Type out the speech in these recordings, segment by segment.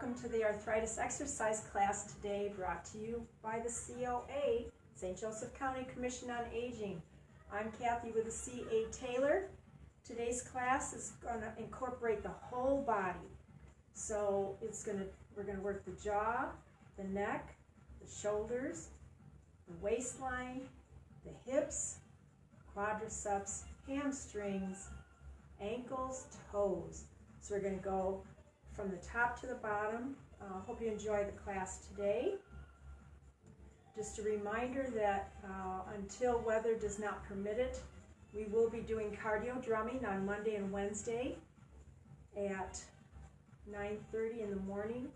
welcome to the Arthritis Exercise Class today, brought to you by the COA, St. Joseph County Commission on Aging. I'm Kathy with the C.A. Taylor. Today's class is going to incorporate the whole body. So we're going to work the jaw, the neck, the shoulders, the waistline, the hips, quadriceps, hamstrings, ankles, toes. So we're going to go from the top to the bottom. Hope you enjoy the class today. Just a reminder that until weather does not permit it, we will be doing cardio drumming on Monday and Wednesday at 9:30 in the morning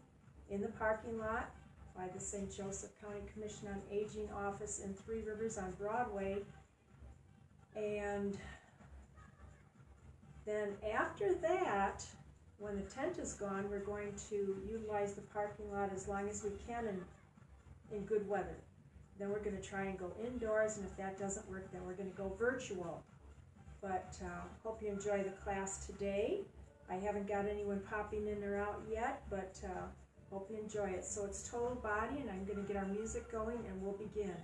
in the parking lot by the St. Joseph County Commission on Aging office in Three Rivers on Broadway. And then after that, when the tent is gone, we're going to utilize the parking lot as long as we can in good weather. Then we're going to try and go indoors, and if that doesn't work, then we're going to go virtual. But hope you enjoy the class today. I haven't got anyone popping in or out yet, but hope you enjoy it. So it's total body, and I'm going to get our music going, and we'll begin.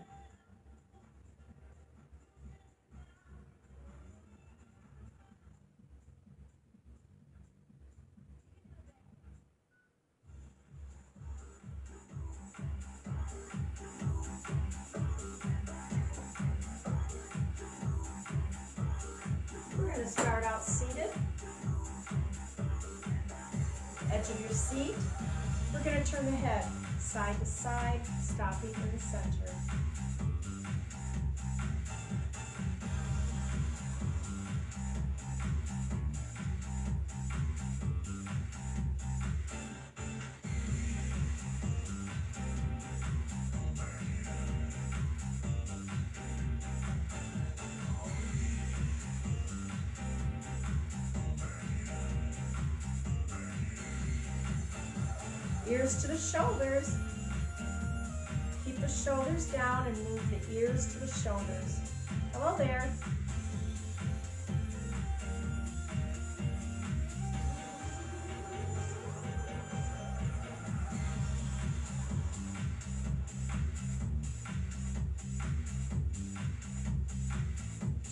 We're going to start out seated. Edge of your seat. We're going to turn the head side to side, stopping in the center. Ears to the shoulders. Keep the shoulders down and move the ears to the shoulders. Hello there.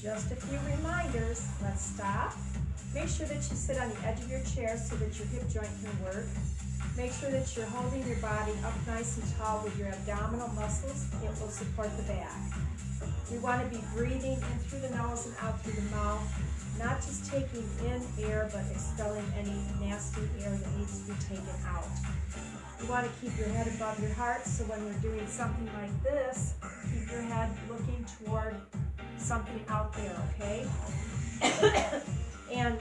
Just a few reminders. Let's stop. Make sure that you sit on the edge of your chair so that your hip joint can work. Make sure that you're holding your body up nice and tall with your abdominal muscles. It will support the back. We want to be breathing in through the nose and out through the mouth, not just taking in air, but expelling any nasty air that needs to be taken out. You want to keep your head above your heart, so when we're doing something like this, keep your head looking toward something out there, okay? And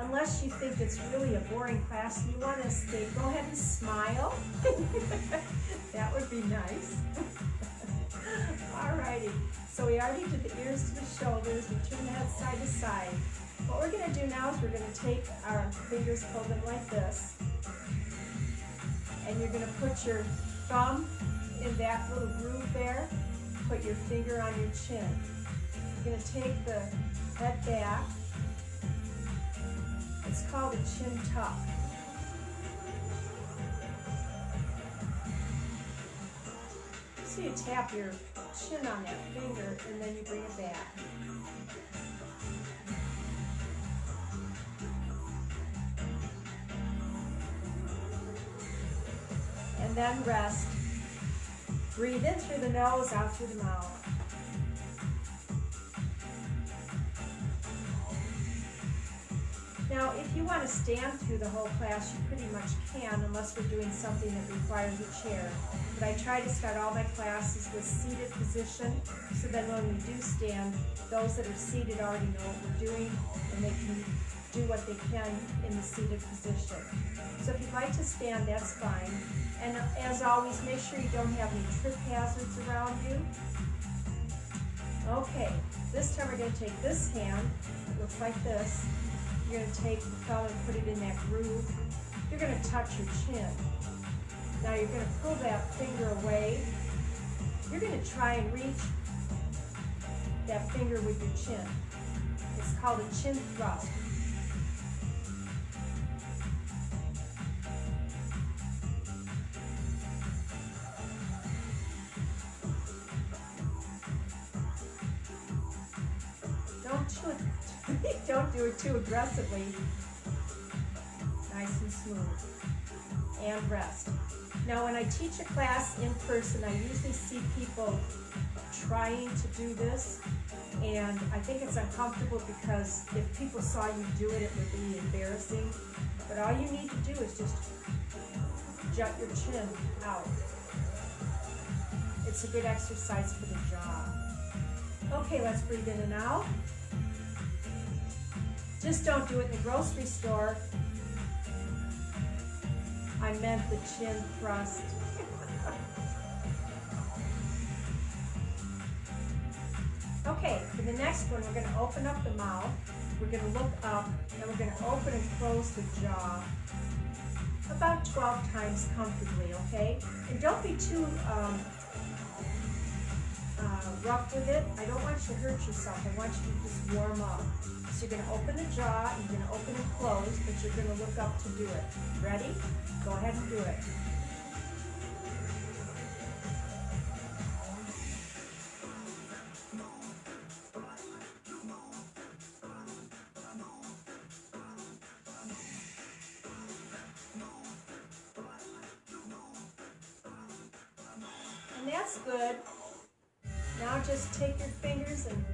unless you think it's really a boring class, you want to stay, go ahead and smile. That would be nice. Alrighty, so we already did the ears to the shoulders. We turn the head side to side. What we're going to do now is we're going to take our fingers, pull them like this, and you're going to put your thumb in that little groove there. Put your finger on your chin. You're going to take the head back. It's called a chin tuck. So you tap your chin on that finger and then you bring it back. And then rest. Breathe in through the nose, out through the mouth. Now, if you want to stand through the whole class, you pretty much can, unless we're doing something that requires a chair. But I try to start all my classes with seated position, so that when we do stand, those that are seated already know what we're doing, and they can do what they can in the seated position. So if you'd like to stand, that's fine. And as always, make sure you don't have any trip hazards around you. Okay, this time we're going to take this hand, it looks like this. You're going to take the thumb and put it in that groove. You're going to touch your chin. Now you're going to pull that finger away. You're going to try and reach that finger with your chin. It's called a chin thrust. Don't do it too aggressively. Nice and smooth. And rest. Now when I teach a class in person, I usually see people trying to do this, and I think it's uncomfortable because if people saw you do it, it would be embarrassing. But all you need to do is just jut your chin out. It's a good exercise for the jaw. Okay, let's breathe in and out. Just don't do it in the grocery store. I meant the chin thrust. Okay, for the next one, we're going to open up the mouth. We're going to look up, and we're going to open and close the jaw about 12 times comfortably, okay? And don't be too rough with it. I don't want you to hurt yourself. I want you to just warm up. So you're going to open the jaw, and you're going to open and close, but you're going to look up to do it. Ready? Go ahead and do it. And that's good. Now just take your fingers and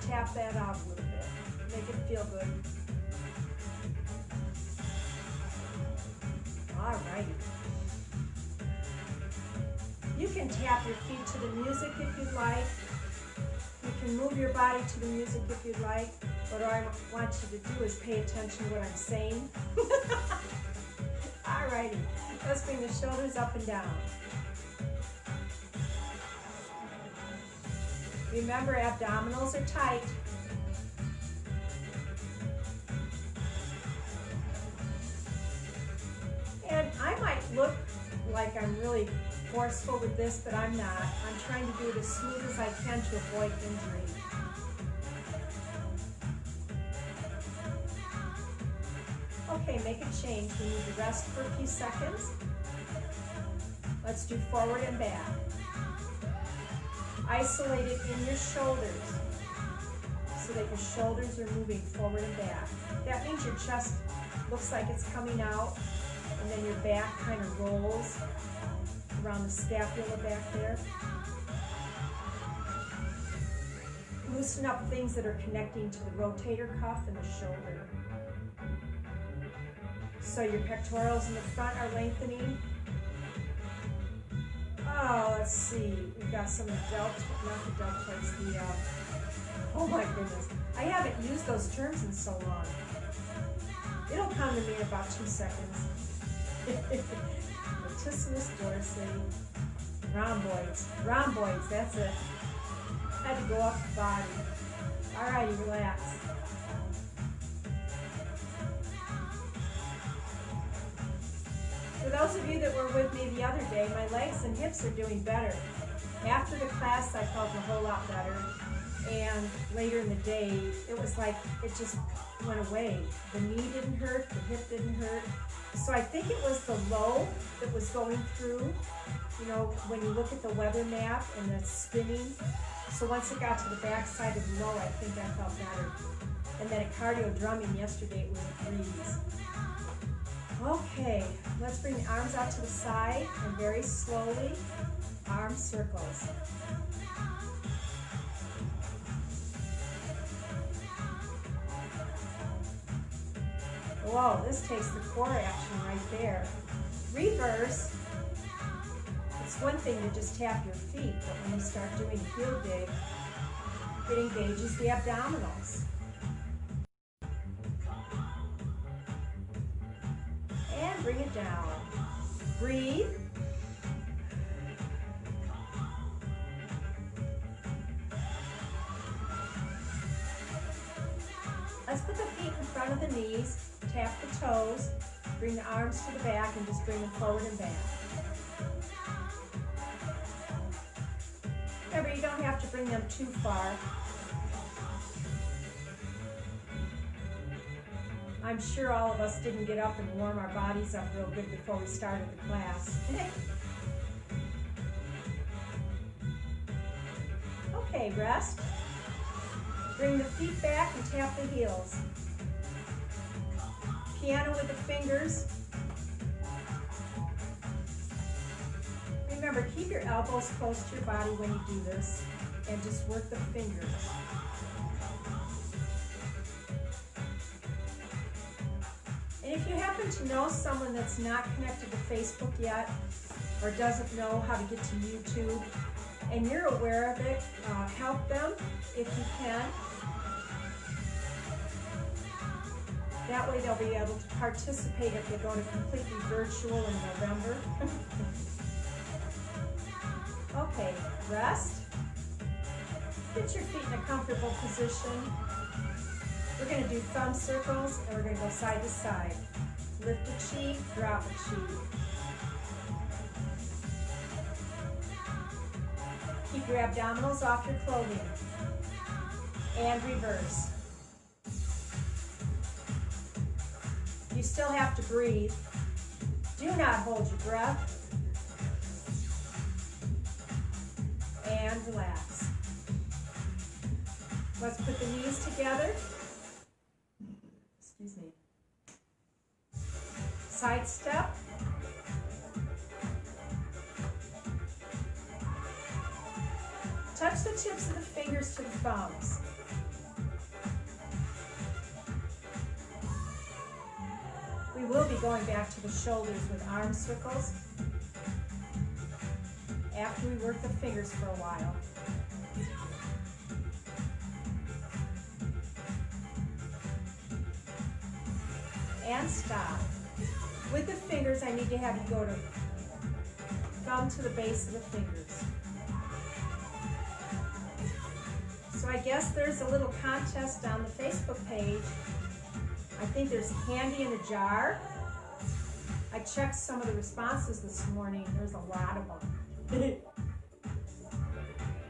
tap that out a little bit. Make it feel good. All right. You can tap your feet to the music if you'd like. You can move your body to the music if you'd like. What I want you to do is pay attention to what I'm saying. All righty. Let's bring the shoulders up and down. Remember, abdominals are tight. And I might look like I'm really forceful with this, but I'm not. I'm trying to do it as smooth as I can to avoid injury. Okay, make a change. We need to rest for a few seconds. Let's do forward and back. Isolate it in your shoulders so that your shoulders are moving forward and back. That means your chest looks like it's coming out, and then your back kind of rolls around the scapula back there. Loosen up things that are connecting to the rotator cuff and the shoulder. So your pectorals in the front are lengthening. Oh, let's see. We've got some not the deltoids, oh my goodness. I haven't used those terms in so long. It'll come to me in about 2 seconds. Latissimus dorsi. Rhomboids, that's it. Had to go up the body. Alrighty, relax. For those of you that were with me the other day, my legs and hips are doing better. After the class, I felt a whole lot better. And later in the day, it was like it just went away. The knee didn't hurt, the hip didn't hurt. So I think it was the low that was going through, you know, when you look at the weather map and the spinning. So once it got to the back side of the low, I think I felt better. And then at cardio drumming yesterday, it was a breeze. Okay, let's bring the arms out to the side and very slowly, arm circles. Whoa, this takes the core action right there. Reverse. It's one thing to just tap your feet, but when you start doing a heel dig, it engages the abdominals. And bring it down. Breathe. Let's put the feet in front of the knees. Tap the toes, bring the arms to the back, and just bring them forward and back. Remember, you don't have to bring them too far. I'm sure all of us didn't get up and warm our bodies up real good before we started the class. Okay, rest. Bring the feet back and tap the heels. Piano with the fingers. Remember, keep your elbows close to your body when you do this and just work the fingers. And if you happen to know someone that's not connected to Facebook yet or doesn't know how to get to YouTube and you're aware of it, help them if you can. That way they'll be able to participate if they go to completely virtual in November. Okay, rest. Get your feet in a comfortable position. We're going to do thumb circles and we're going to go side to side. Lift a cheek, drop a cheek. Keep your abdominals off your clothing. And reverse. You still have to breathe. Do not hold your breath. And relax. Let's put the knees together. Excuse me. Side step. Touch the tips of the fingers to the thumbs. We will be going back to the shoulders with arm circles after we work the fingers for a while. And stop. With the fingers, I need to have you go to thumb to the base of the fingers. So I guess there's a little contest on the Facebook page. I think there's candy in a jar. I checked some of the responses this morning. There's a lot of them.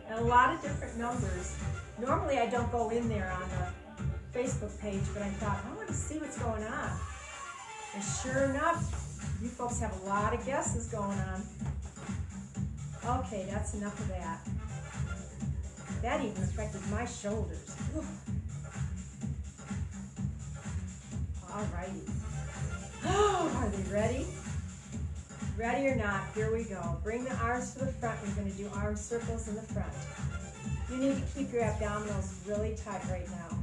And a lot of different numbers. Normally I don't go in there on the Facebook page, but I thought, I want to see what's going on. And sure enough, you folks have a lot of guesses going on. Okay, that's enough of that. That even affected my shoulders. Whew. Alrighty. Are they ready? Ready or not, here we go. Bring the arms to the front. We're going to do arm circles in the front. You need to keep your abdominals really tight right now.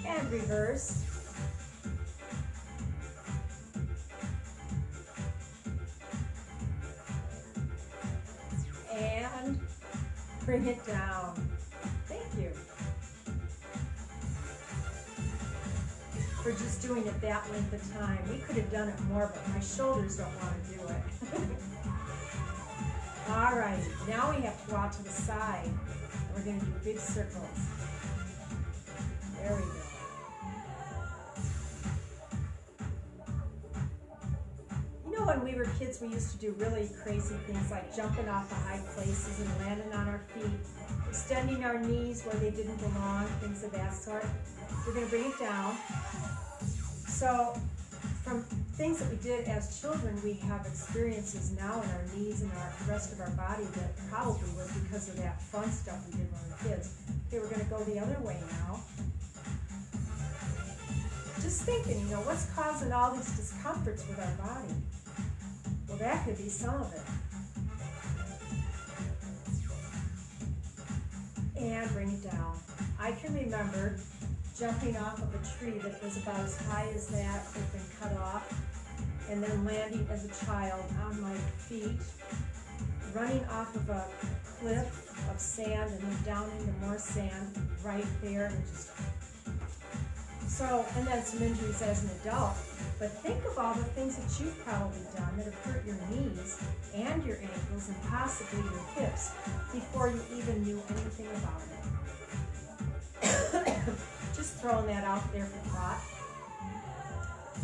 And reverse. And bring it down. Thank you. For just doing it that length of time. We could have done it more, but my shoulders don't want to do it. All right, now we have to go out to the side. We're going to do big circles. There we go. You know, when we were kids, we used to do really crazy things like jumping off of high places and landing on our feet, extending our knees where they didn't belong, things of that sort. We're going to bring it down. So from things that we did as children, we have experiences now in our knees and the rest of our body that probably was because of that fun stuff we did when we were kids. Okay, we're going to go the other way now. Just thinking, you know, what's causing all these discomforts with our body? Well, that could be some of it. And bring it down. I can remember jumping off of a tree that was about as high as that, had been cut off, and then landing as a child on my feet, running off of a cliff of sand and then down into more sand right there, and just so, and then some injuries as an adult. But think of all the things that you've probably done that have hurt your knees and your ankles and possibly your hips before you even knew anything about it. Just throwing that out there for thought.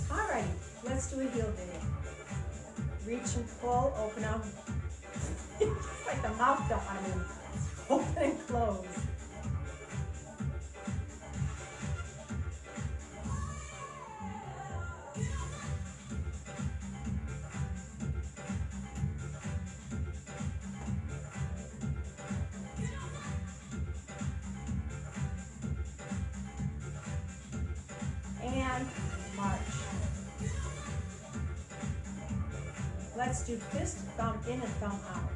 Alrighty, let's do a heel dig. Reach and pull, open up. It's like the mouth don't want to move. Open and close. and march. Let's do fist, thumb in and thumb out.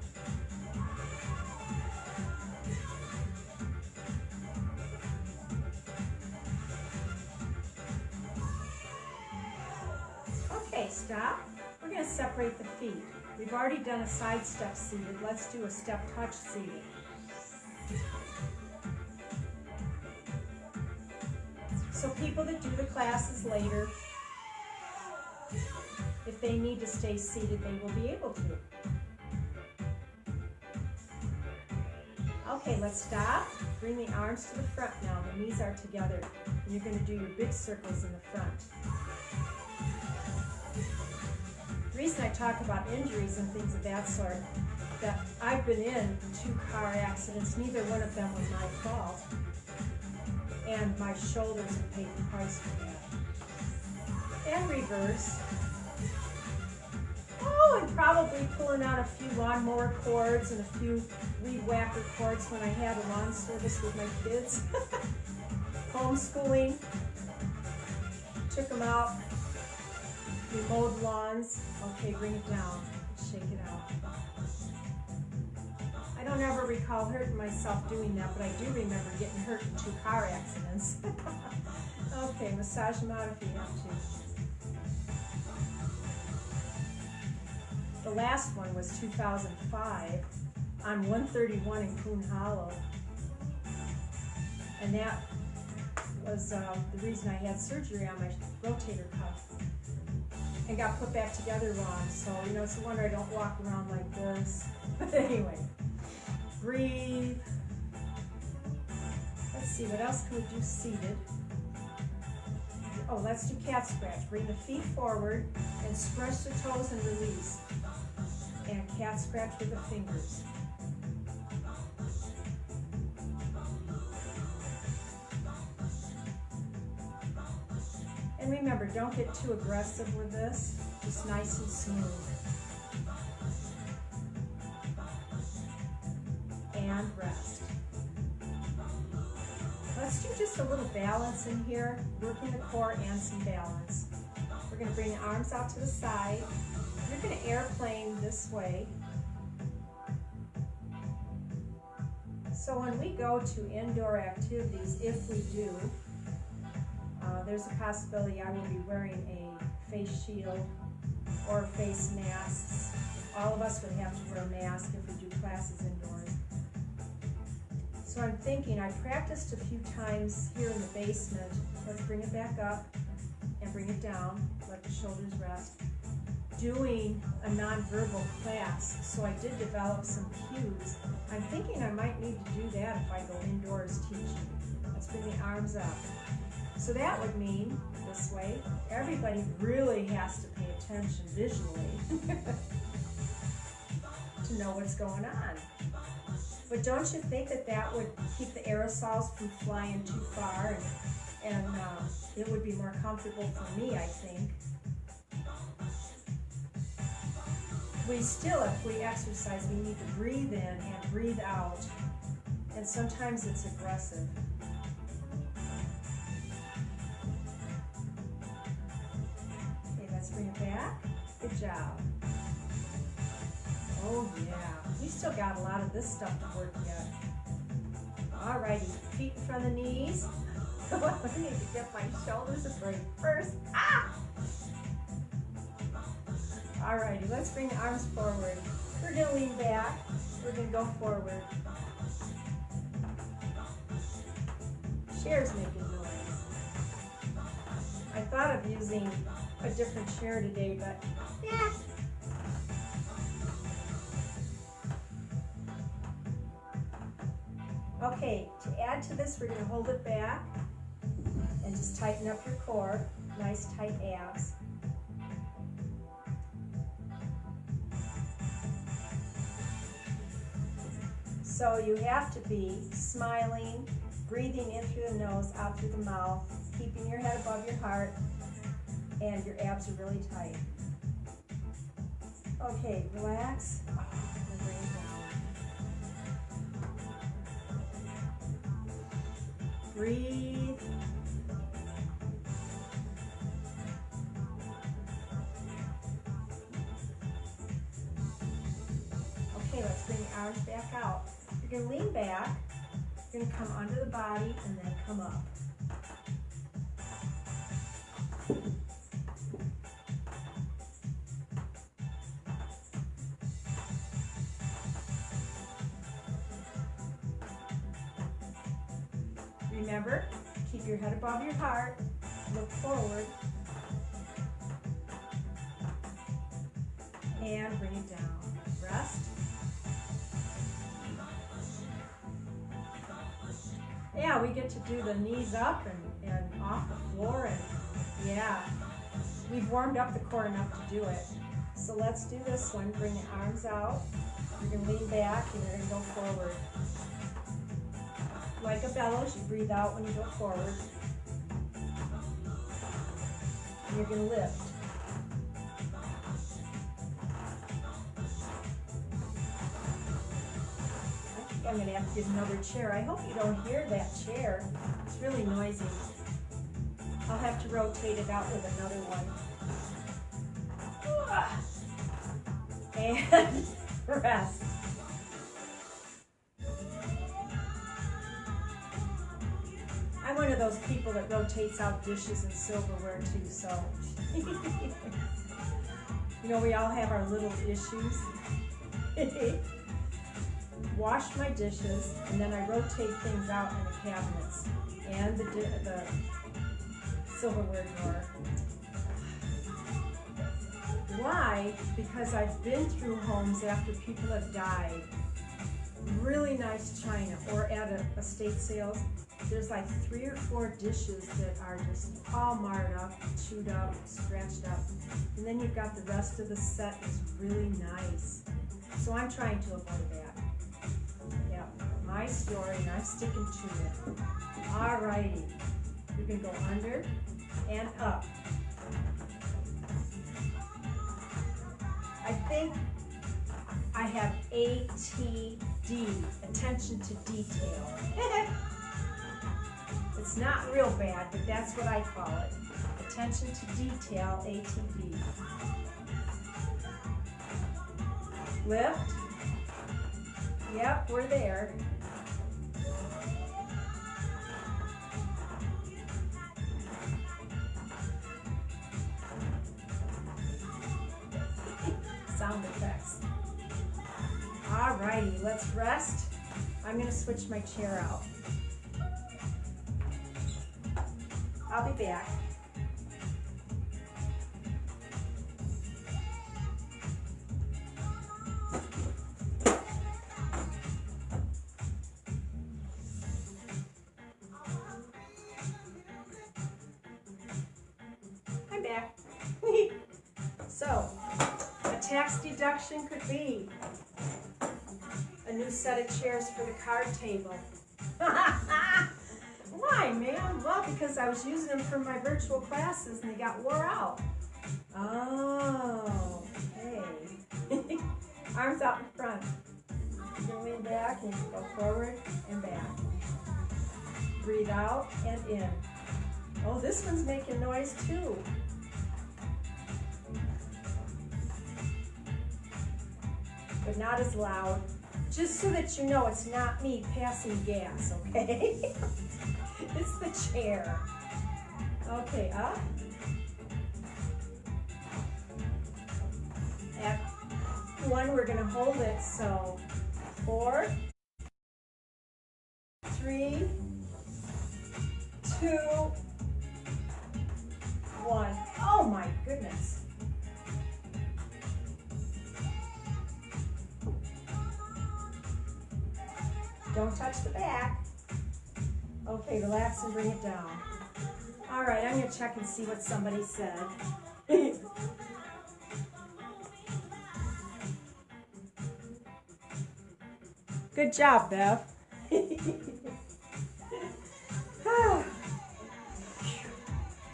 Okay, stop. We're going to separate the feet. We've already done a side step seated. Let's do a step touch seated. So people that do the classes later, if they need to stay seated, they will be able to. Okay, let's stop. Bring the arms to the front now. The knees are together. And you're going to do your big circles in the front. The reason I talk about injuries and things of that sort, that I've been in 2 car accidents. Neither one of them was my fault. And my shoulders have paid the price for that. And reverse. Oh, and probably pulling out a few lawnmower cords and a few weed whacker cords when I had a lawn service with my kids. Homeschooling. Took them out. We mowed lawns. Okay, bring it down. Shake it out. I don't ever recall hurting myself doing that, but I do remember getting hurt in 2 car accidents. Okay, massage them out if you have to. The last one was 2005 on 131 in Coon Hollow. And that was the reason I had surgery on my rotator cuff and got put back together wrong. So, you know, it's a wonder I don't walk around like this. But anyway, breathe. Let's see, what else can we do seated? Oh, let's do cat scratch. Bring the feet forward and scratch the toes and release. And cat scratch with the fingers. And remember, don't get too aggressive with this, just nice and smooth. And rest. Let's do just a little balance in here, working the core and some balance. We're going to bring the arms out to the side. You're going to airplane this way. So when we go to indoor activities, if we do, there's a possibility I will be wearing a face shield or face masks. All of us would have to wear a mask if we do classes indoors. So I'm thinking, I practiced a few times here in the basement. Let's bring it back up and bring it down, let the shoulders rest. Doing a nonverbal class, so I did develop some cues. I'm thinking I might need to do that if I go indoors teaching. Let's bring the arms up. So that would mean, this way, everybody really has to pay attention visually to know what's going on. But don't you think that that would keep the aerosols from flying too far, and it would be more comfortable for me, I think. We still, if we exercise, we need to breathe in and breathe out, and sometimes it's aggressive. Okay, let's bring it back. Good job. Oh yeah, we still got a lot of this stuff to work yet. Alrighty, feet in front of the knees. I need to get my shoulders a break first. Ah! Alrighty, let's bring the arms forward. We're going to lean back. We're going to go forward. Chair's making noise. I thought of using a different chair today, but yeah. Okay, to add to this, we're going to hold it back and just tighten up your core. Nice tight abs. So you have to be smiling, breathing in through the nose, out through the mouth, keeping your head above your heart, and your abs are really tight. Okay, relax. And bring it down. Breathe. arms back out. You're going to lean back. You're going to come under the body and then come up. Remember, keep your head above your heart, look forward, and bring it down. Rest. Yeah, we get to do the knees up and off the floor, and yeah, we've warmed up the core enough to do it. So let's do this one. Bring the arms out. You're going to lean back and you're going to go forward. Like a bellows, you breathe out when you go forward. And you're going to lift. I think I'm going to have to get another chair. I hope you don't hear that chair. It's really noisy. I'll have to rotate it out with another one. And rest. I'm one of those people that rotates out dishes and silverware too, so. You know, we all have our little issues. Wash my dishes, and then I rotate things out in the cabinets and the silverware drawer. Why? Because I've been through homes after people have died. Really nice china, or at a estate sales. There's like 3 or 4 dishes that are just all marred up, chewed up, scratched up. And then you've got the rest of the set is really nice. So I'm trying to avoid that. Yeah, my story, and I'm sticking to it. Alrighty. You can go under and up. I think I have ATD, attention to detail. It's not real bad, but that's what I call it. Attention to detail, ATD. Lift. Yep, we're there. Sound effects. Alrighty, let's rest. I'm going to switch my chair out. I'll be back. I'm back. So, a tax deduction could be a new set of chairs for the card table. Why, man? Well, because I was using them for my virtual classes and they got wore out. Oh, okay. Arms out in front. You can lean back and you can go forward and back. Breathe out and in. Oh, this one's making noise too. But not as loud. Just so that you know it's not me passing gas, okay? It's the chair. Okay, up. At 1, we're going to hold it. So 4, 3, 2, 1. Oh my goodness. Don't touch the back. Okay, relax and bring it down. All right, I'm going to check and see what somebody said. Good job, Bev.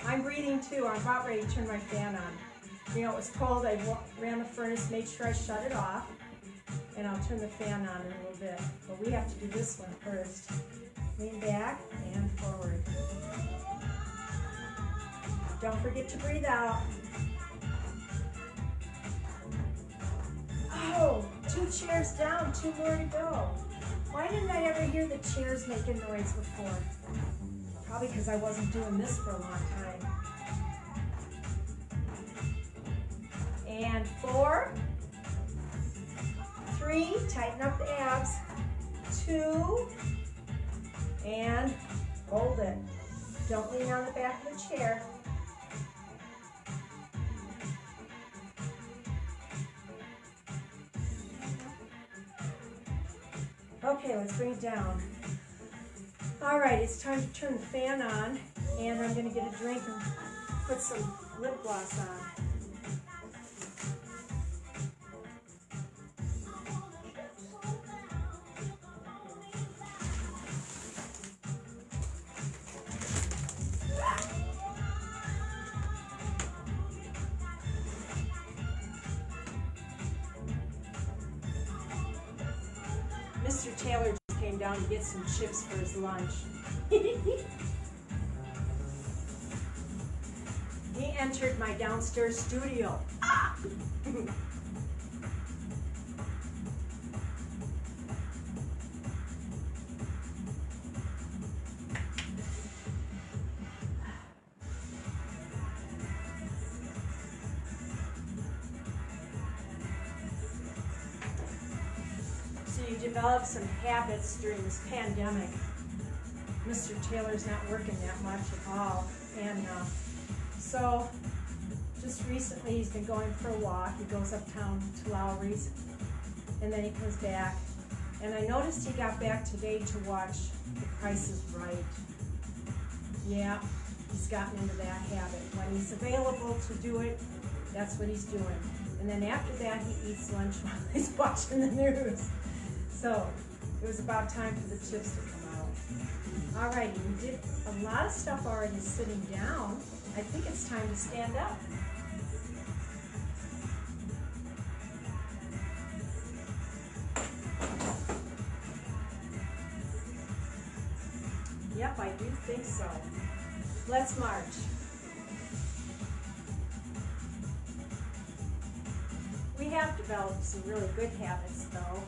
I'm breathing too. I'm about ready to turn my fan on. You know, it was cold. I ran the furnace, made sure I shut it off. And I'll turn the fan on in a little bit. But we have to do this one first. Lean back and forward. Don't forget to breathe out. Oh, 2 chairs down, 2 more to go. Why didn't I ever hear the chairs making noise before? Probably because I wasn't doing this for a long time. And 4, 3, tighten up the abs, 2, and hold it. Don't lean on the back of the chair. Okay, let's bring it down. All right, it's time to turn the fan on, and I'm going to get a drink and put some lip gloss on. Mr. Taylor just came down to get some chips for his lunch. He entered my downstairs studio. Ah! You develop some habits during this pandemic. Mr. Taylor's not working that much at all, and so just recently he's been going for a walk. He goes uptown to Lowry's, and then he comes back. And I noticed he got back today to watch The Price is Right. Yeah, he's gotten into that habit. When he's available to do it, that's what he's doing. And then after that, he eats lunch while he's watching the news. So it was about time for the chips to come out. Alrighty, we did a lot of stuff already sitting down. I think it's time to stand up. Yep, I do think so. Let's march. We have developed some really good habits though.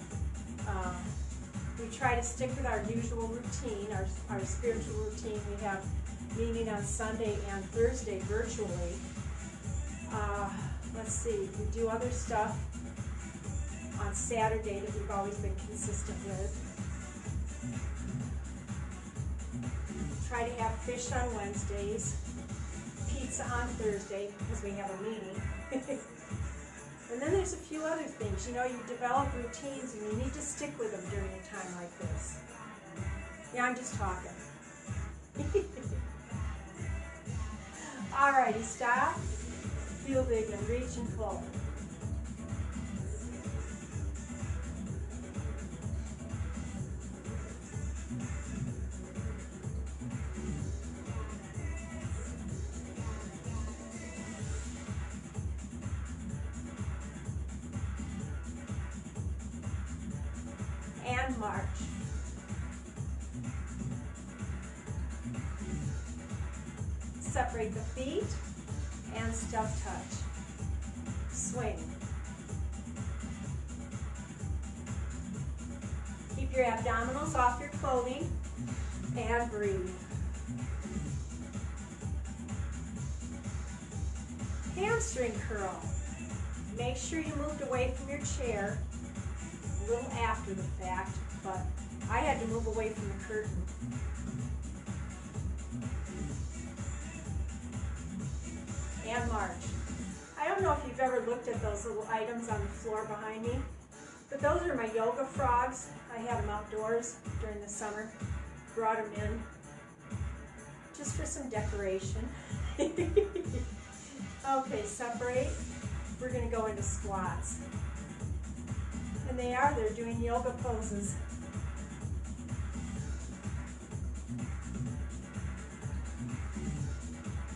We try to stick with our usual routine, our spiritual routine. We have meeting on Sunday and Thursday virtually. Let's see, we do other stuff on Saturday that we've always been consistent with. Try to have fish on Wednesdays, pizza on Thursday because we have a meeting. And then there's a few other things. You know, you develop routines and you need to stick with them during a time like this. Yeah, I'm just talking. Alrighty, stop. Feel big and reach and pull. And march. Separate the feet and stuff touch. Swing. Keep your abdominals off your clothing and breathe. Hamstring curl. Make sure you moved away from your chair a little after the fact, but I had to move away from the curtain. And march. I don't know if you've ever looked at those little items on the floor behind me, but those are my yoga frogs. I had them outdoors during the summer, brought them in just for some decoration. Okay, separate. We're going to go into squats. And they're doing yoga poses.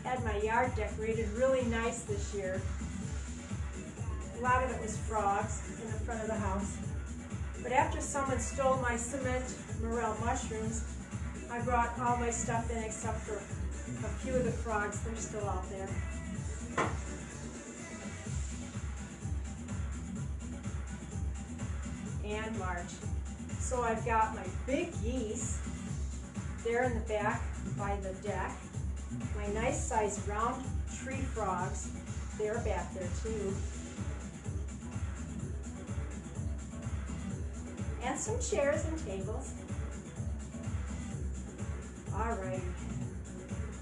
Had my yard decorated really nice this year. A lot of it was frogs in the front of the house. But after someone stole my cement morel mushrooms, I brought all my stuff in except for a few of the frogs. They're still out there. and march. So I've got my big geese there in the back by the deck. My nice sized round tree frogs, they're back there too. And some chairs and tables. Alrighty,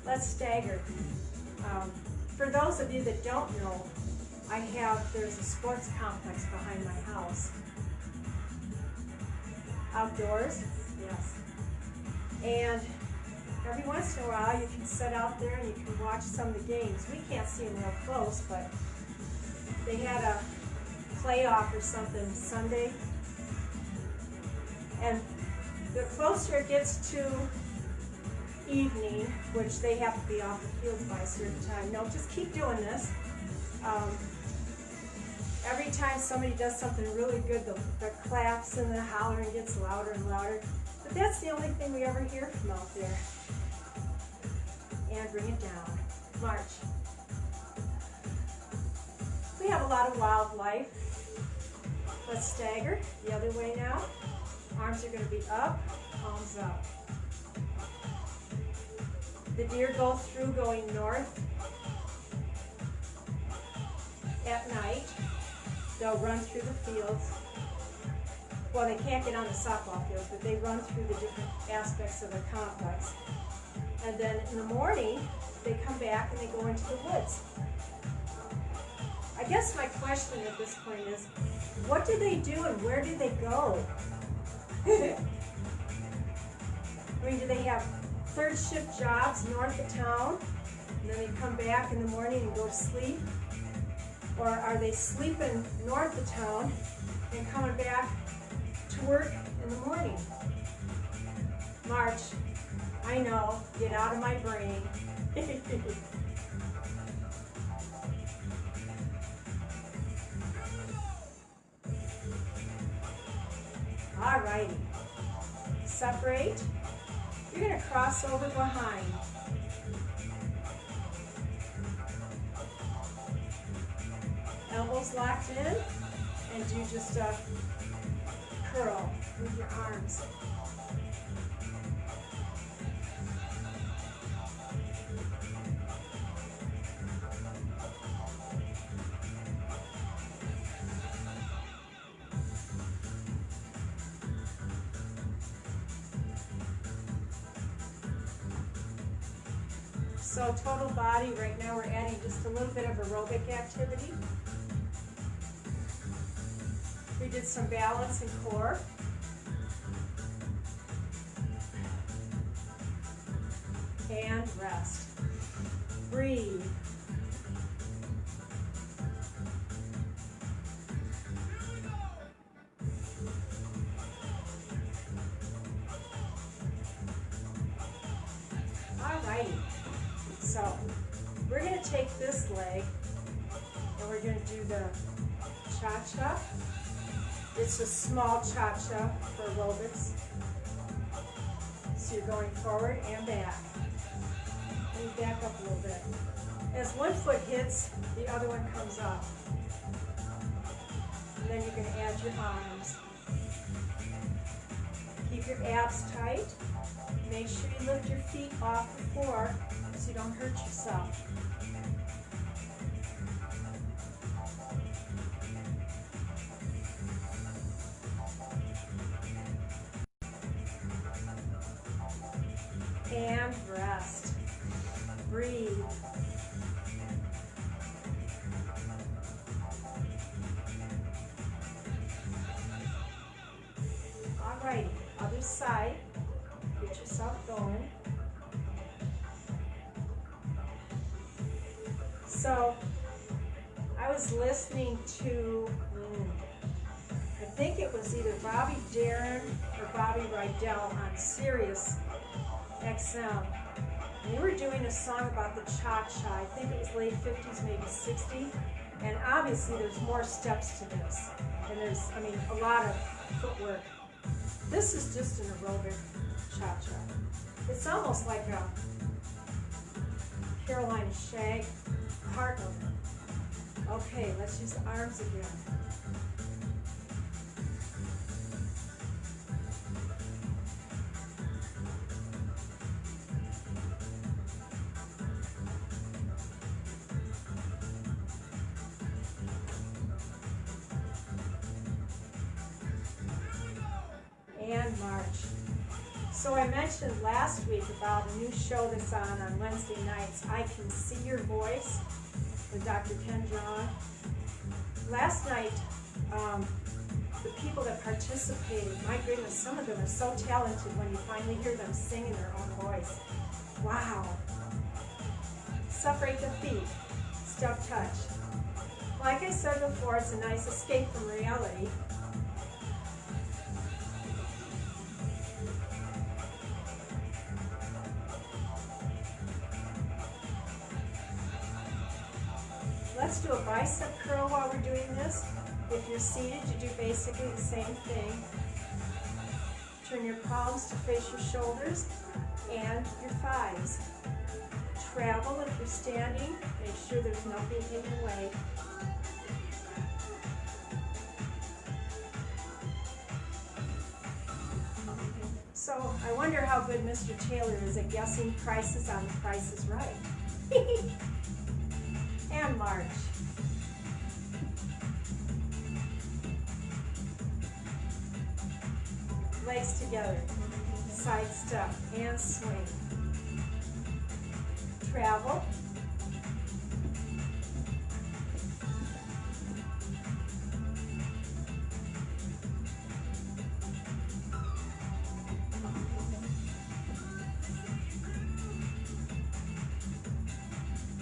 let's stagger. For those of you that don't know, there's a sports complex behind my house. Outdoors, yes. And every once in a while you can sit out there and you can watch some of the games. We can't see them real close, but they had a playoff or something Sunday. And the closer it gets to evening, which they have to be off the field by a certain time. No, just keep doing this. Every time somebody does something really good, the claps and the hollering gets louder and louder. But that's the only thing we ever hear from out there. And bring it down. March. We have a lot of wildlife. Let's stagger the other way now. Arms are going to be up, palms up. The deer go through going north at night. They'll run through the fields. Well, they can't get on the softball fields, but they run through the different aspects of the complex. And then in the morning, they come back and they go into the woods. I guess my question at this point is, what do they do and where do they go? I mean, do they have third shift jobs north of town, and then they come back in the morning and go to sleep? Or are they sleeping north of town and coming back to work in the morning? March. I know, get out of my brain. Alrighty. Separate. You're going to cross over behind. Elbows locked in, and do just a curl with your arms. So total body, right now we're adding just a little bit of aerobic activity. We did some balance and core. And rest. Breathe. Alrighty. So we're going to take this leg and we're going to do the cha-cha. It's a small cha-cha for aerobics. So you're going forward and back. Let me back up a little bit. As one foot hits, the other one comes up. And then you're going to add your arms. Keep your abs tight. Make sure you lift your feet off the floor so you don't hurt yourself. And rest. Breathe. Alrighty, other side. Get yourself going. So, I was listening to, I think it was either Bobby Darin or Bobby Rydell on Sirius XM. And they were doing a song about the cha-cha. I think it was late 50s, maybe 60. And obviously there's more steps to this. And there's, a lot of footwork. This is just an aerobic cha-cha. It's almost like a Carolina shag part of it. Okay, let's use the arms again. and March. So I mentioned last week about a new show that's on Wednesday nights, I Can See Your Voice, with Dr. Ken John. Last night, the people that participated, my goodness, some of them are so talented when you finally hear them sing in their own voice. Wow. Separate the feet, step touch. Like I said before, it's a nice escape from reality. Let's do a bicep curl while we're doing this. If you're seated, you do basically the same thing. Turn your palms to face your shoulders and your thighs. Travel if you're standing. Make sure there's nothing in your way. So I wonder how good Mr. Taylor is at guessing prices on The Price is Right. And march. Legs together. Side step and swing. Travel.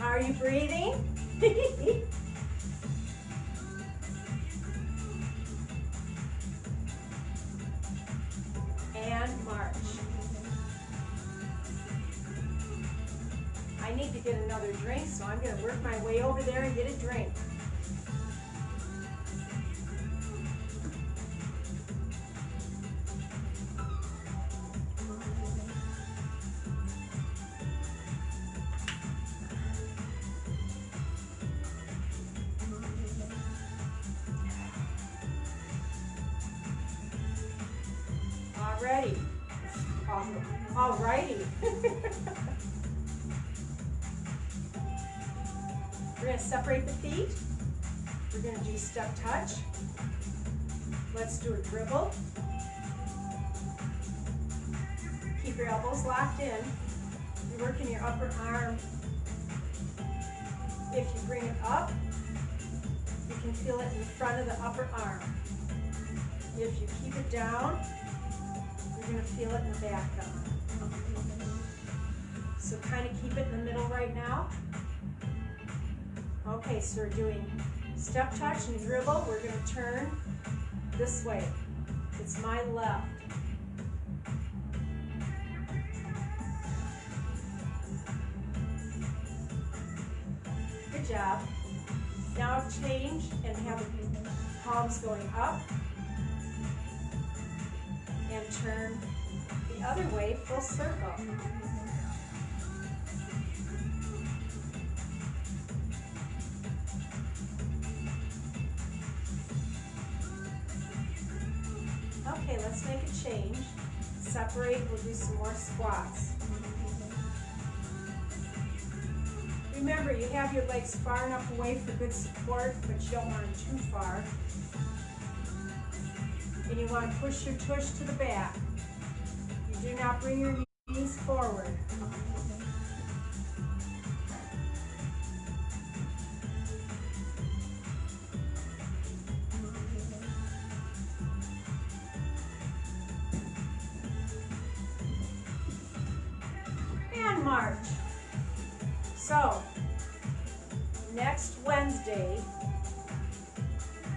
Are you breathing? And march. I need to get another drink, so I'm going to work my way over there and get a drink. Alrighty. Alrighty. We're going to separate the feet. We're going to do step touch. Let's do a dribble. Keep your elbows locked in. You're working your upper arm. If you bring it up, you can feel it in the front of the upper arm. If you keep it down, you're going to feel it in the back arm. So kind of keep it in the middle right now. Okay, so we're doing step touch and dribble. We're going to turn this way. It's my left. Good job. Now change and have the palms going up. And turn the other way, full circle. Okay, let's make a change. Separate, we'll do some more squats. Remember, you have your legs far enough away for good support, but you don't want them too far. And you want to push your tush to the back. You do not bring your knees forward. And march. So, next Wednesday,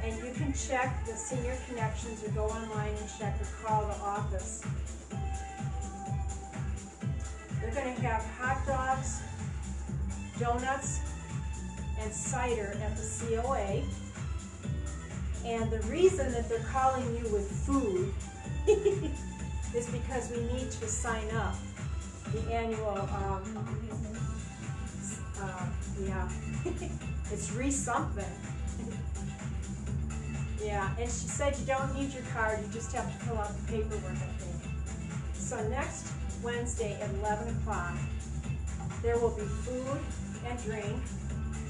and you can check the senior connections or go online and check or call the office. They're going to have hot dogs, donuts, and cider at the COA. And the reason that they're calling you with food is because we need to sign up. The annual, it's something. Yeah, and she said you don't need your card, you just have to fill out the paperwork, I think. So next Wednesday at 11 o'clock, there will be food and drink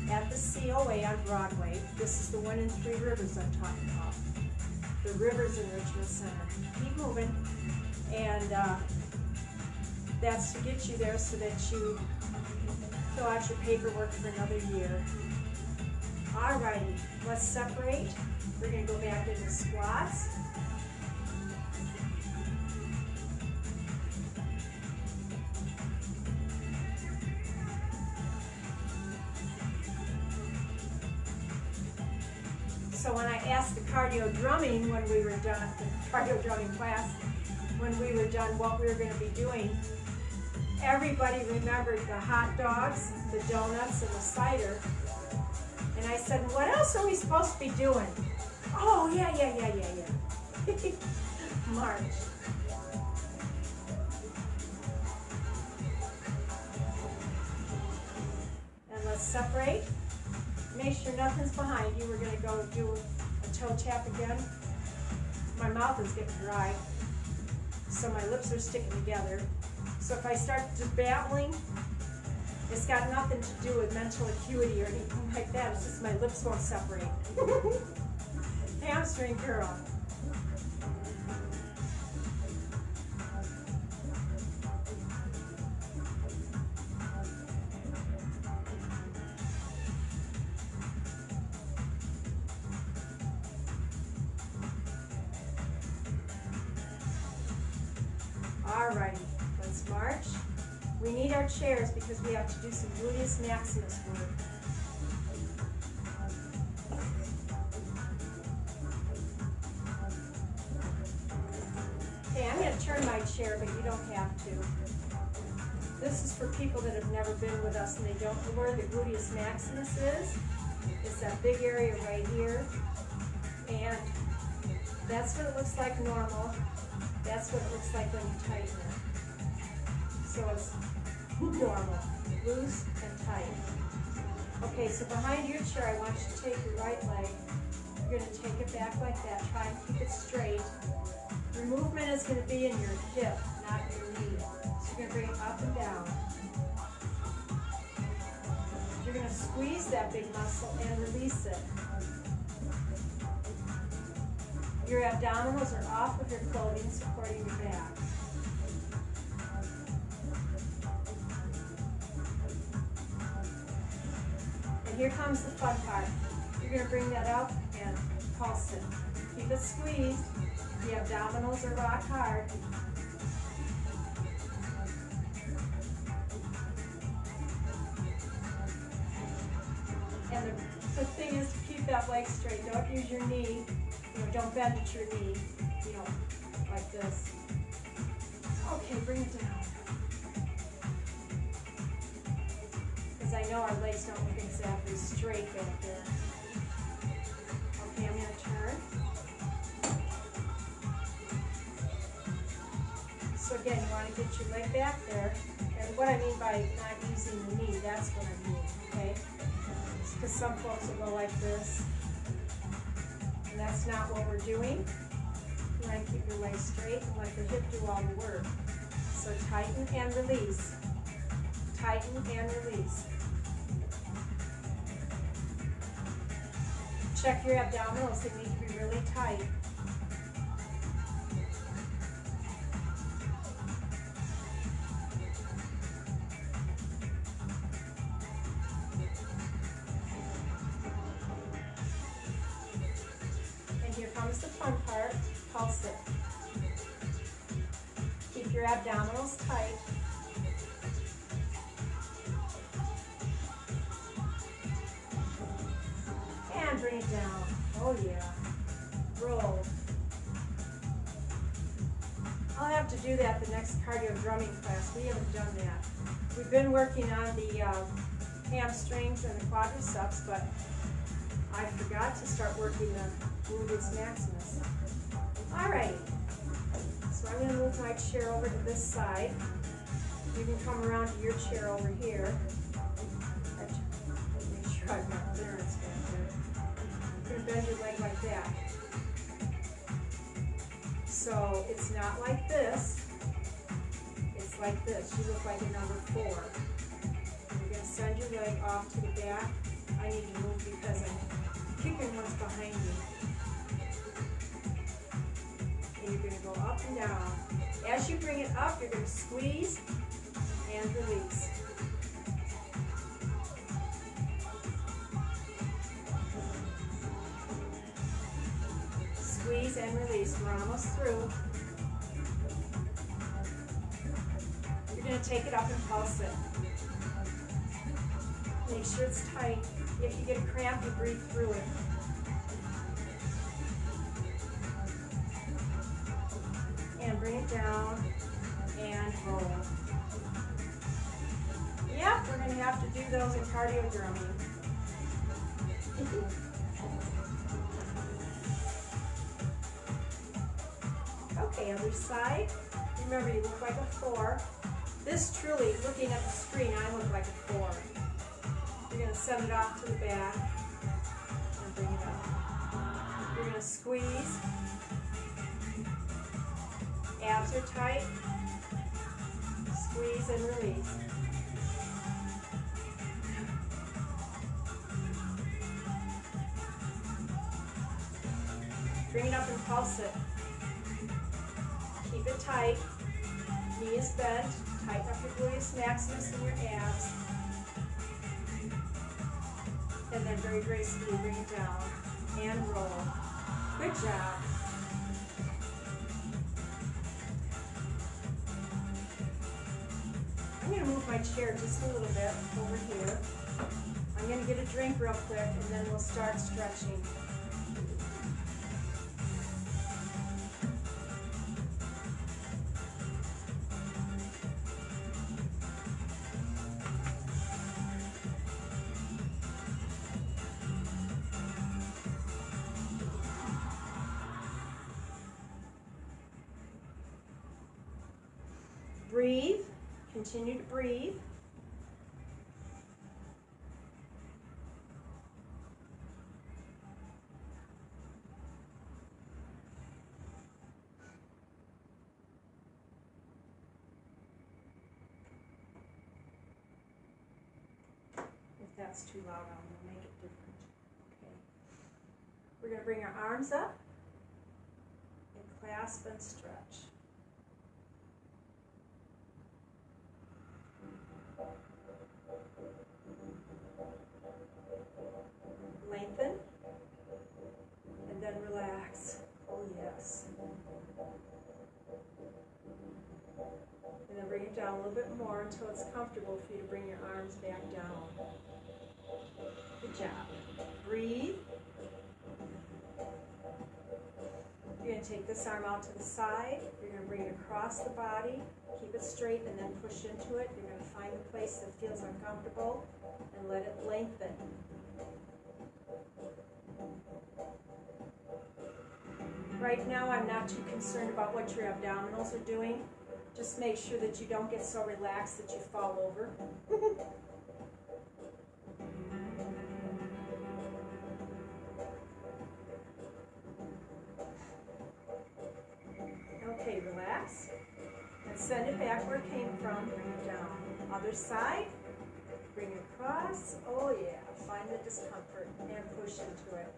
at the COA on Broadway. This is the one in Three Rivers I'm talking about. the Rivers Enrichment Center. Keep moving. And that's to get you there so that you fill out your paperwork for another year. Alrighty, let's separate. We're going to go back into squats. So when I asked the cardio drumming when we were done, the cardio drumming class, when we were done what we were going to be doing, everybody remembered the hot dogs, the donuts, and the cider. And I said, what else are we supposed to be doing? Oh, yeah. March. And let's separate. Make sure nothing's behind you. We're going to go do a toe tap again. My mouth is getting dry, so my lips are sticking together. So if I start just babbling, it's got nothing to do with mental acuity or anything like that. It's just my lips won't separate. Hamstring curl. Alrighty, let's march. We need our chairs because we have to do some gluteus maximus work. Okay, I'm going to turn my chair, but you don't have to. This is for people that have never been with us and they don't know where the gluteus maximus is. It's that big area right here. And that's what it looks like normal. That's what it looks like when you tighten it. So it's normal, loose and tight. Okay, so behind your chair, I want you to take your right leg. You're going to take it back like that. Try and keep it straight. Your movement is going to be in your hip, not your knee. So you're going to bring it up and down. You're going to squeeze that big muscle and release it. Your abdominals are off of your clothing, supporting your back. And here comes the fun part. You're going to bring that up and pulse it. Keep it squeezed. The abdominals are rock hard. And the thing is to keep that leg straight. Don't use your knee. Don't bend at your knee, like this. Okay, bring it down. Because I know our legs don't look exactly straight back there. Okay, I'm going to turn. So again, you want to get your leg back there. And what I mean by not using the knee, that's what I mean, okay? Because some folks will go like this. And that's not what we're doing. You want to keep your legs straight and let the hip do all the work. So tighten and release. Tighten and release. Check your abdominals. They need to be really tight. Here comes the fun part, pulse it. Keep your abdominals tight. And bring it down. Oh yeah. Roll. I'll have to do that the next cardio drumming class. We haven't done that. We've been working on the hamstrings and the quadriceps, but I forgot to start working the gluteus maximus. Alright, so I'm going to move my chair over to this side. You can come around to your chair over here. Make sure I've got clearance back there. You're going to bend your leg like that. So it's not like this. It's like this. You look like a number 4. You're going to send your leg off to the back. I need to move because I'm kicking what's behind me. and you're going to go up and down. As you bring it up, you're going to squeeze and release. Squeeze and release. We're almost through. You're going to take it up and pulse it. Make sure it's tight. If you get a cramp, you breathe through it. And bring it down and roll. Yep, we're going to have to do those in cardio drumming. Okay, other side. Remember, you look like a 4. This truly, looking at the screen, I look like a 4. You're going to send it off to the back and bring it up. You're going to squeeze. Abs are tight. Squeeze and release. Bring it up and pulse it. Keep it tight. Knee is bent. Tighten up your gluteus maximus and your abs. And then very gracefully bring it down and roll. Good job. I'm going to move my chair just a little bit over here. I'm going to get a drink real quick and then we'll start stretching. Breathe. Continue to breathe. If that's too loud, I'll make it different. Okay. We're going to bring our arms up and clasp and stretch. Lengthen, and then relax. Oh yes. And then bring it down a little bit more until it's comfortable for you to bring your arms back down. Good job. Breathe. You're going to take this arm out to the side. You're going to bring it across the body. Keep it straight and then push into it. You're going to find a place that feels uncomfortable and let it lengthen. Right now, I'm not too concerned about what your abdominals are doing. Just make sure that you don't get so relaxed that you fall over. Okay, relax. And send it back where it came from. Bring it down. Other side. Bring it across. Oh yeah. Find the discomfort and push into it.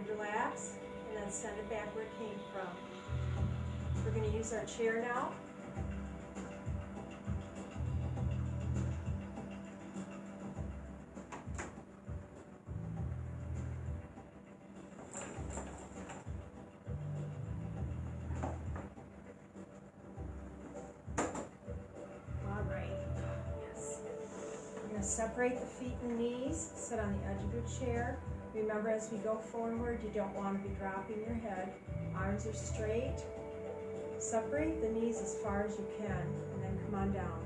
Relax, and then send it back where it came from. We're going to use our chair now. All right. Yes. We're going to separate the feet and knees, sit on the edge of your chair. Remember, as we go forward, you don't want to be dropping your head. Arms are straight. Separate the knees as far as you can, and then come on down.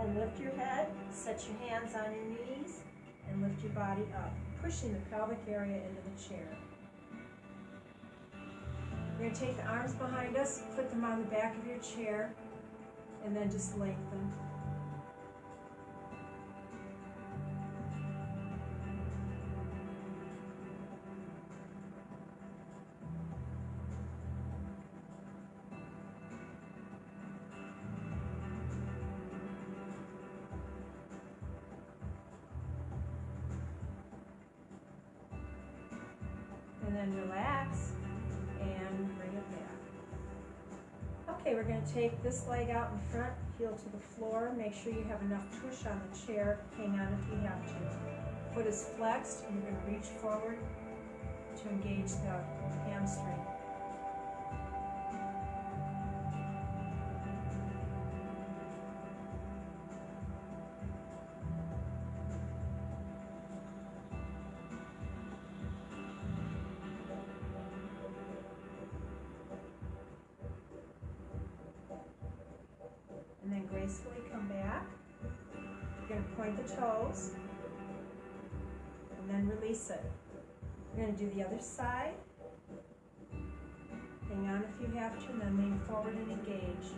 and lift your head, set your hands on your knees, and lift your body up, pushing the pelvic area into the chair. We're going to take the arms behind us, put them on the back of your chair, and then just lengthen. And then relax and bring it back. Okay, we're going to take this leg out in front, heel to the floor. Make sure you have enough push on the chair. Hang on if you have to. Foot is flexed, and you're going to reach forward to engage the hamstring. And then gracefully come back. You're going to point the toes and then release it. You're going to do the other side. Hang on if you have to, and then lean forward and engage.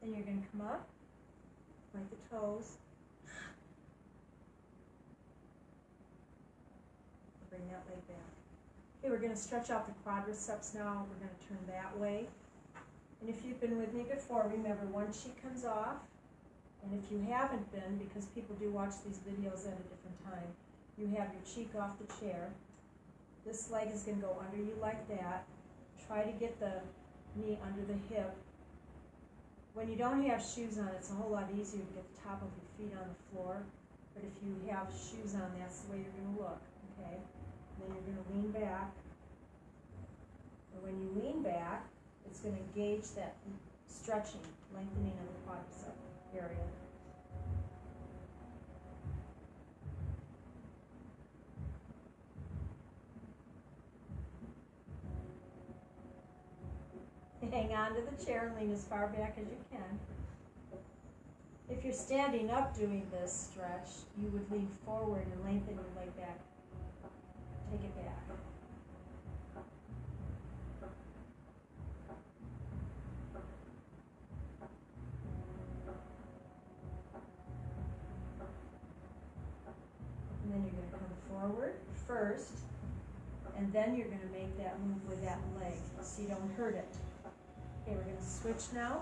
Then you're going to come up, point the toes, bring that leg back. Okay, we're going to stretch out the quadriceps now. We're going to turn that way. And if you've been with me before, remember one cheek comes off. And if you haven't been, because people do watch these videos at a different time, you have your cheek off the chair. This leg is going to go under you like that. Try to get the knee under the hip. When you don't have shoes on, it's a whole lot easier to get the top of your feet on the floor. But if you have shoes on, that's the way you're going to look, okay? And then you're going to lean back. And when you lean back, it's going to engage that stretching, lengthening of the quadricep area. Hang on to the chair and lean as far back as you can. If you're standing up doing this stretch, you would lean forward and lengthen your leg back. Take it back. And then you're going to come forward first, and then you're going to make that move with that leg so you don't hurt it. Okay, we're going to switch now.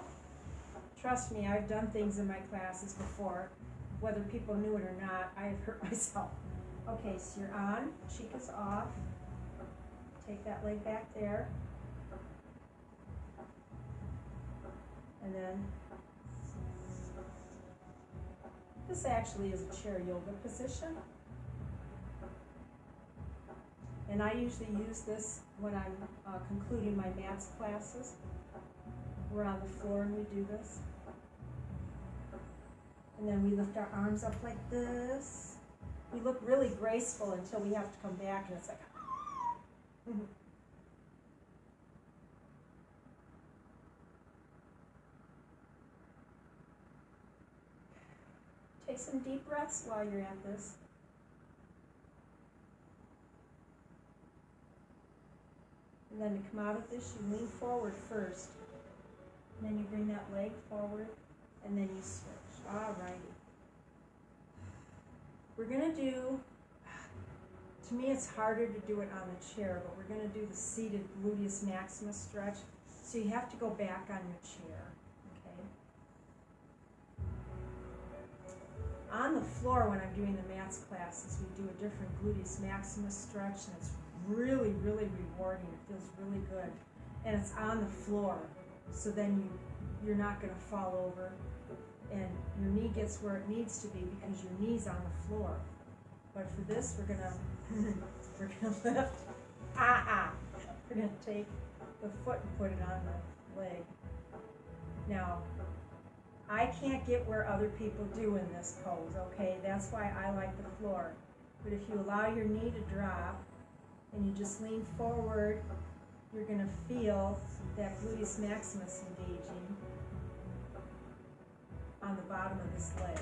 Trust me, I've done things in my classes before. Whether people knew it or not, I have hurt myself. Okay, so you're on, cheek is off. Take that leg back there. And then, this actually is a chair yoga position. And I usually use this when I'm concluding my mats classes. We're on the floor and we do this. And then we lift our arms up like this. We look really graceful until we have to come back and it's like, Take some deep breaths while you're at this. And then to come out of this, you lean forward first. And then you bring that leg forward, and then you switch. Alrighty. We're going to do, to me it's harder to do it on the chair, but we're going to do the seated gluteus maximus stretch. So you have to go back on your chair, okay? On the floor when I'm doing the mats classes, we do a different gluteus maximus stretch, and it's really, really rewarding. It feels really good. And it's on the floor. So then you're not going to fall over, and your knee gets where it needs to be because your knee's on the floor. But for this, we're going to We're going to lift. We're going to take the foot and put it on the leg. Now, I can't get where other people do in this pose, okay? That's why I like the floor. But if you allow your knee to drop and you just lean forward, you're going to feel that gluteus maximus engaging on the bottom of this leg.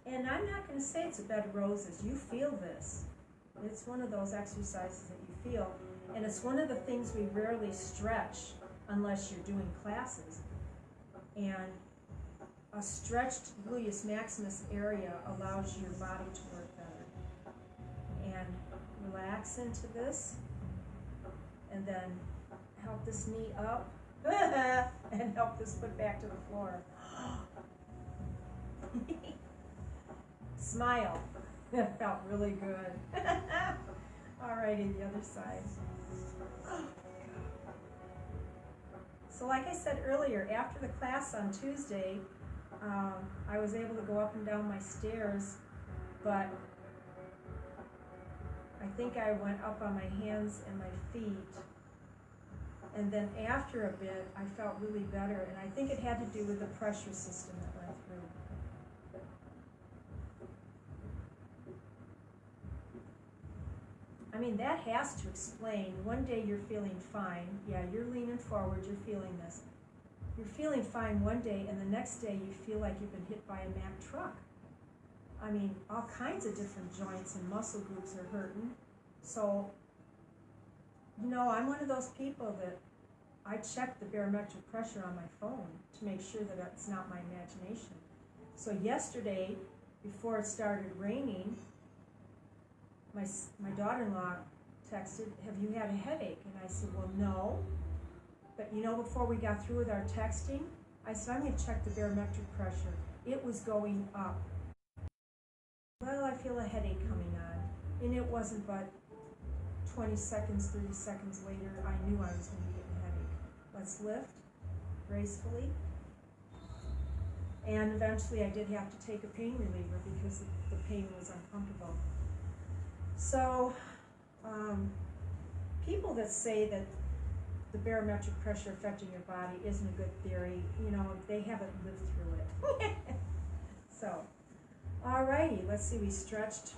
And I'm not going to say it's a bed of roses. You feel this. It's one of those exercises that you feel. And it's one of the things we rarely stretch unless you're doing classes. And a stretched gluteus maximus area allows your body to work better. And relax into this. And then help this knee up. And help this foot back to the floor. Smile. That felt really good. Alrighty, the other side. So like I said earlier, after the class on Tuesday, I was able to go up and down my stairs, but I think I went up on my hands and my feet. And then after a bit, I felt really better, and I think it had to do with the pressure system that went through. I mean, that has to explain. One day you're feeling fine. Yeah, you're leaning forward, you're feeling this. You're feeling fine one day, and the next day you feel like you've been hit by a Mack truck. I mean, all kinds of different joints and muscle groups are hurting. So, you know, I'm one of those people that I check the barometric pressure on my phone to make sure that it's not my imagination. So yesterday, before it started raining, my daughter-in-law texted, "Have you had a headache?" And I said, "Well, no." But you know, before we got through with our texting, I said, "I'm going to check the barometric pressure." It was going up. Well, I feel a headache coming on. And it wasn't but 20 seconds, 30 seconds later, I knew I was going to get a headache. Let's lift gracefully. And eventually I did have to take a pain reliever because the pain was uncomfortable. So, people that say that the barometric pressure affecting your body isn't a good theory, you know, they haven't lived through it. So, alrighty, let's see, we stretched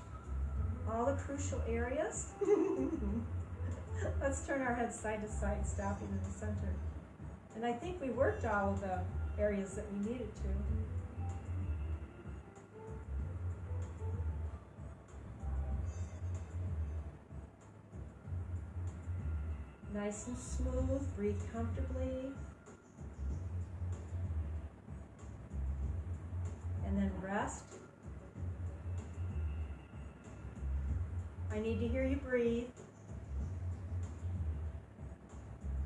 all the crucial areas. Let's turn our heads side to side, stopping in the center. And I think we worked all of the areas that we needed to. Nice and smooth, breathe comfortably. And then rest. I need to hear you breathe.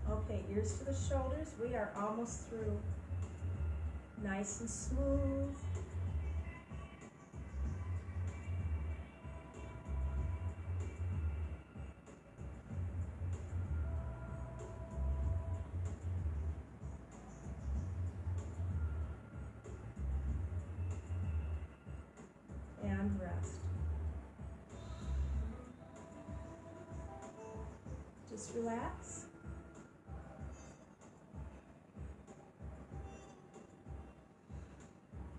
Okay, ears to the shoulders. We are almost through. Nice and smooth. And rest. Just relax.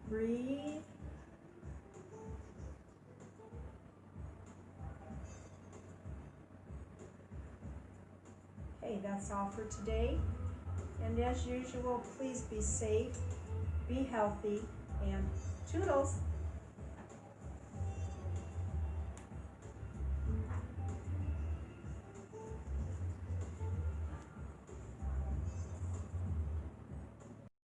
Breathe. Okay, that's all for today. And as usual, please be safe, be healthy, and toodles.